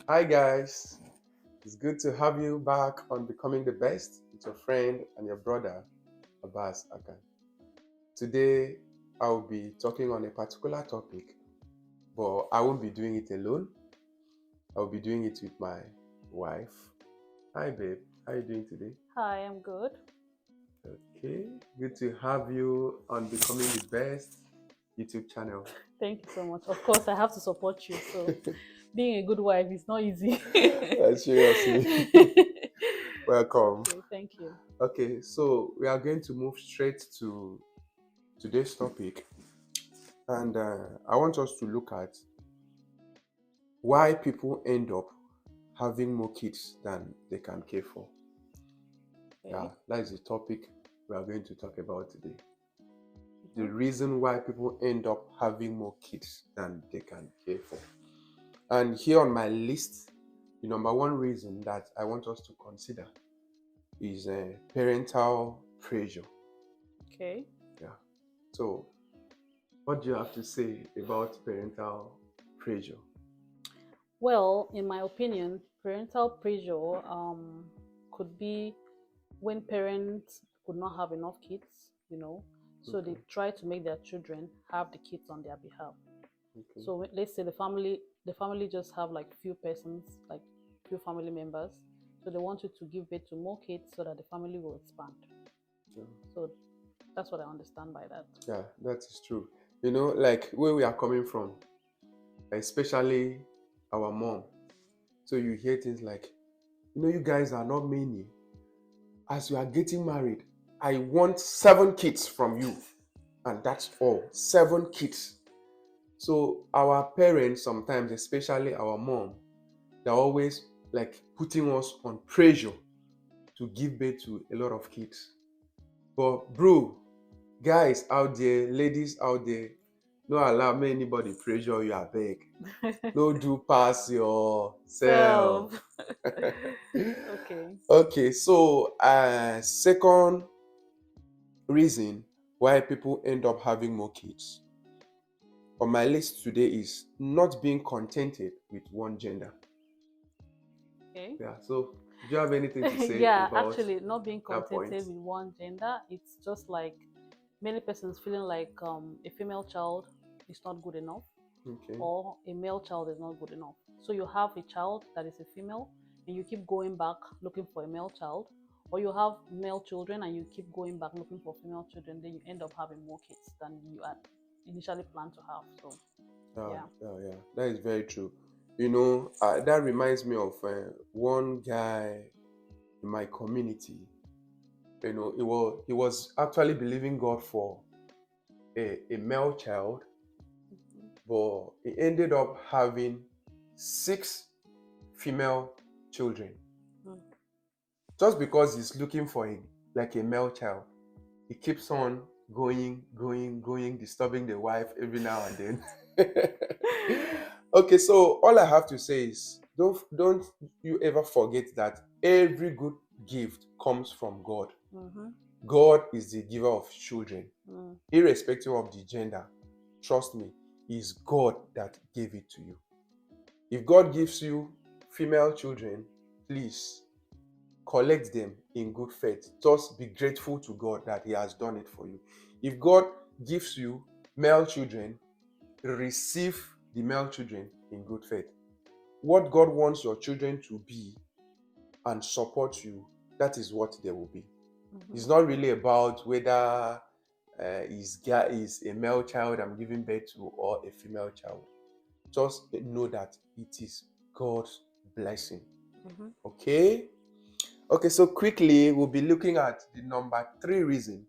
Hi guys, it's good to have you back on Becoming the Best with your friend and your brother Abbas Akan. Today I'll be talking on a particular topic, but I won't be doing it alone. I'll be doing it with my wife. Hi babe, how are you doing today? Hi, I'm good. Okay, good to have you on Becoming the Best YouTube channel. Thank you so much. Of course, I have to support you. So, being a good wife is not easy. Seriously, welcome. Okay, thank you. Okay, so we are going to move straight to today's topic. And I want us to look at why people end up having more kids than they can care for. Yeah, Okay. that is the topic we are going to talk about today. The Mhm. reason why people end up having more kids than they can care for. And here on my list, the number one reason that I want us to consider is parental pressure. Okay. Yeah. So, what do you have to say about parental pressure? Well, in my opinion, parental pressure could be when parents could not have enough kids, so they Okay. try to make their children have the kids on their behalf. Okay. So let's say the family just have like few persons, like few family members. So they want you to give birth to more kids so that the family will expand. Yeah. So that's what I understand by that. Yeah, that is true. Like where we are coming from, especially our mom. So you hear things like, you guys are not many. As you are getting married, I want 7 kids from you. And that's all. 7 kids. So our parents sometimes, especially our mom, they're always like putting us on pressure to give birth to a lot of kids. But bro, guys out there, ladies out there, no allow make anybody pressure you abeg. No do pass yourself. Self. Okay. Okay, so second reason why people end up having more kids on my list today is not being contented with one gender. Okay. Yeah, so do you have anything to say Yeah, about actually, not being that point? contented with one gender, it's just like many persons feeling like a female child is not good enough Okay. or a male child is not good enough. So you have a child that is a female and you keep going back looking for a male child, or you have male children and you keep going back looking for female children, then you end up having more kids than you had initially planned to have. So, Yeah, yeah. yeah, yeah. That is very true. That reminds me of one guy in my community. He was actually believing God for a male child, Mhm. but he ended up having 6 female children Mm. just because he's looking for a male child. He keeps on going, disturbing the wife every now and then. Okay, so all I have to say is don't you ever forget that every good gift comes from God. Mhm. God is the giver of children, Mm. irrespective of the gender. Trust me, it's God that gave it to you. If God gives you female children, please collect them in good faith. Just be grateful to God that He has done it for you. If God gives you male children, receive the male children in good faith. What God wants your children to be and support you, that is what they will be. Mhm. It's not really about whether is a male child I'm giving birth to or a female child. Just know that it is God's blessing. Mhm. Okay? Okay, so quickly we'll be looking at the number 3 reason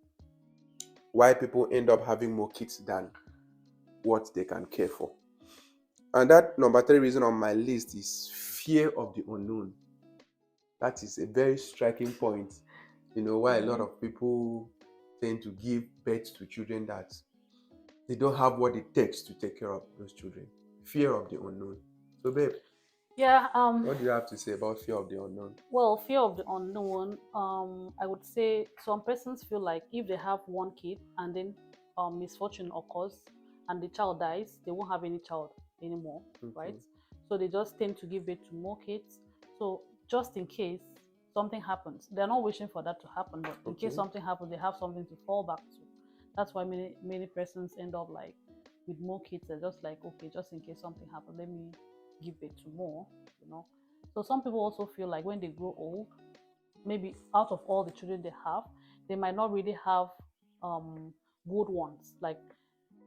why people end up having more kids than what they can care for. And that number 3 reason on my list is fear of the unknown. That is a very striking point. Why a lot Mhm. of people tend to give birth to children that they don't have what it takes to take care of those children. Fear of the unknown. So, babe, Yeah. what do you have to say about fear of the unknown? Well, fear of the unknown. I would say some persons feel like if they have one kid and then misfortune occurs and the child dies, they won't have any child anymore, right? Okay. So they just tend to give birth to more kids. So just in case something happens, they're not wishing for that to happen, but in case Okay. something happens, they have something to fall back to. That's why many persons end up like with more kids. They're just like, okay, just in case something happens, let me give birth to more, you know. So some people also feel like when they grow old, maybe out of all the children they have, they might not really have good ones. Like,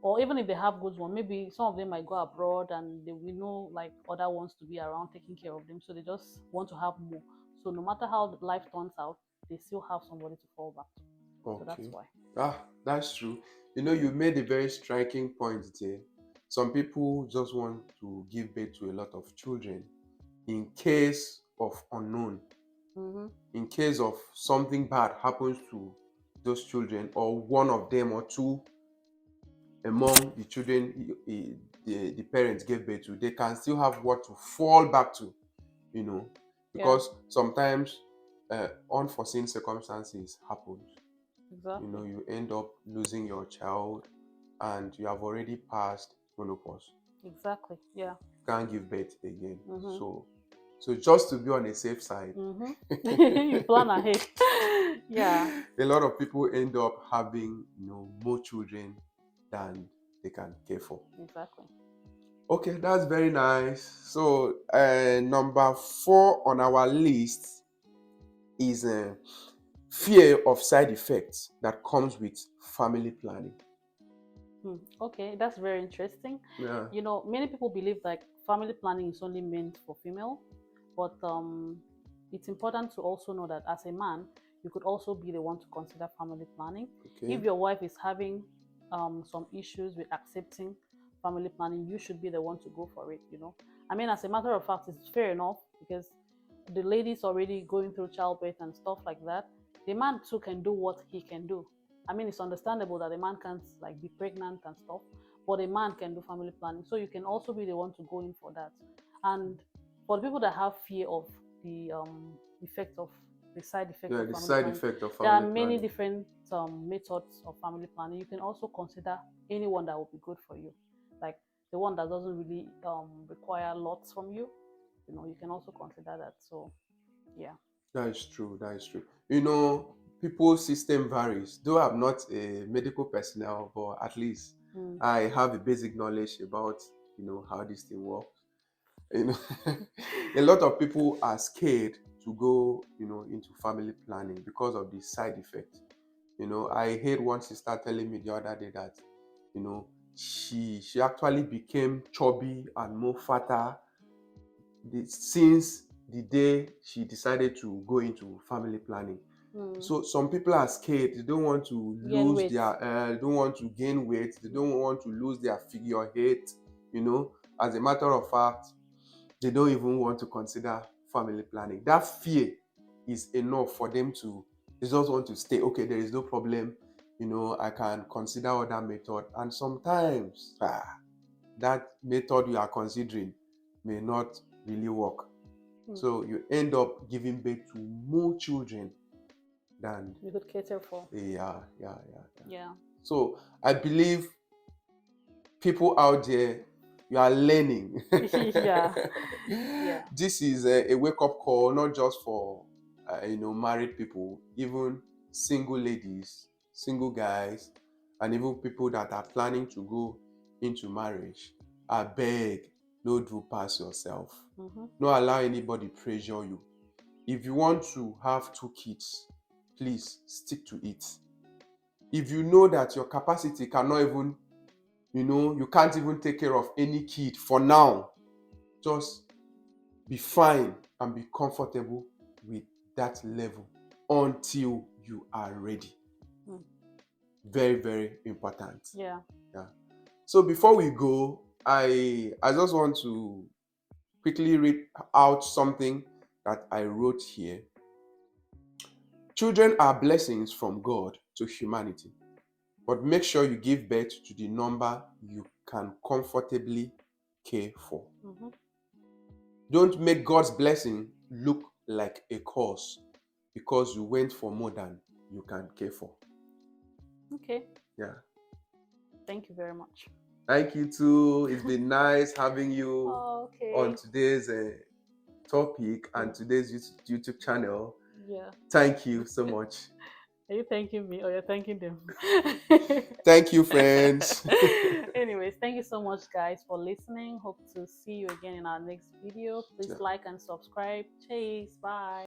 or even if they have good ones, maybe some of them might go abroad and they will know like other ones to be around taking care of them. So they just want to have more. So no matter how life turns out, they still have somebody to fall back to. So that's Okay. why. That's true. You made a very striking point there. Some people just want to give birth to a lot of children in case of unknown, Mm-hmm. in case of something bad happens to those children, or one of them or two among the children the parents gave birth to, they can still have what to fall back to, Yeah, because sometimes unforeseen circumstances happen. exactly. You end up losing your child and you have already passed menopause. Exactly. Yeah. You can't give birth again. Mm-hmm. So just to be on a safe side, Mm-hmm. You plan ahead. Yeah, a lot of people end up having more children than they can care for. exactly. Okay, that's very nice. So number 4 on our list is fear of side effects that comes with family planning. Okay, that's very interesting. Yeah. Many people believe like family planning is only meant for female, but it's important to also know that as a man, you could also be the one to consider family planning. Okay. If your wife is having some issues with accepting family planning, you should be the one to go for it. I mean, as a matter of fact, it's fair enough because the lady's already going through childbirth and stuff like that. The man too can do what he can do. I mean, it's understandable that a man can't like be pregnant and stuff, but a man can do family planning. So you can also be the one to go in for that. And for the people that have fear of the effect of the side effect Yeah, of the family side planning, effect of there are family many planning. different methods of family planning. You can also consider anyone that will be good for you, like the one that doesn't really require lots from you. You can also consider that. So, yeah. That is true. That is true. People's system varies. Though I'm not a medical personnel, but at least Mm. I have a basic knowledge about how this thing works. you know a lot of people are scared to go into family planning because of the side effect. I heard one sister telling me the other day that she actually became chubby and more fatter since the day she decided to go into family planning. Mm. So some people are scared. They don't want to Gain lose weight. their they don't want to gain weight. They don't want to lose their figure height. As a matter of fact, they don't even want to consider family planning. That fear is enough for them to, they just want to stay. Okay, there is no problem. I can consider other method. And sometimes that method you are considering may not really work. Mm. So you end up giving birth to more children than You could cater for. yeah. Yeah. So I believe people out there, you are learning. Yeah. Yeah. This is a wake-up call, not just for married people, even single ladies, single guys, and even people that are planning to go into marriage. I beg, no do pass yourself. Mm-hmm. No allow anybody pressure you. If you want to have 2 kids, please stick to it. If you know that your capacity cannot even, you can't even take care of any kid for now, just be fine and be comfortable with that level until you are ready. Mm. Very, very important. Yeah. Yeah. So before we go, I just want to quickly read out something that I wrote here. Children are blessings from God to humanity, but make sure you give birth to the number you can comfortably care for. Mm-hmm. Don't make God's blessing look like a curse because you went for more than you can care for. Okay. Yeah. Thank you very much. Thank you too. It's been nice having you on Okay. today's topic and Yeah. today's YouTube channel. Yeah. Thank you so much. Are you thanking me or you're thanking them? Thank you, friends. Anyways, thank you so much, guys, for listening. Hope to see you again in our next video. Please Yeah. like and subscribe. Chase. Bye.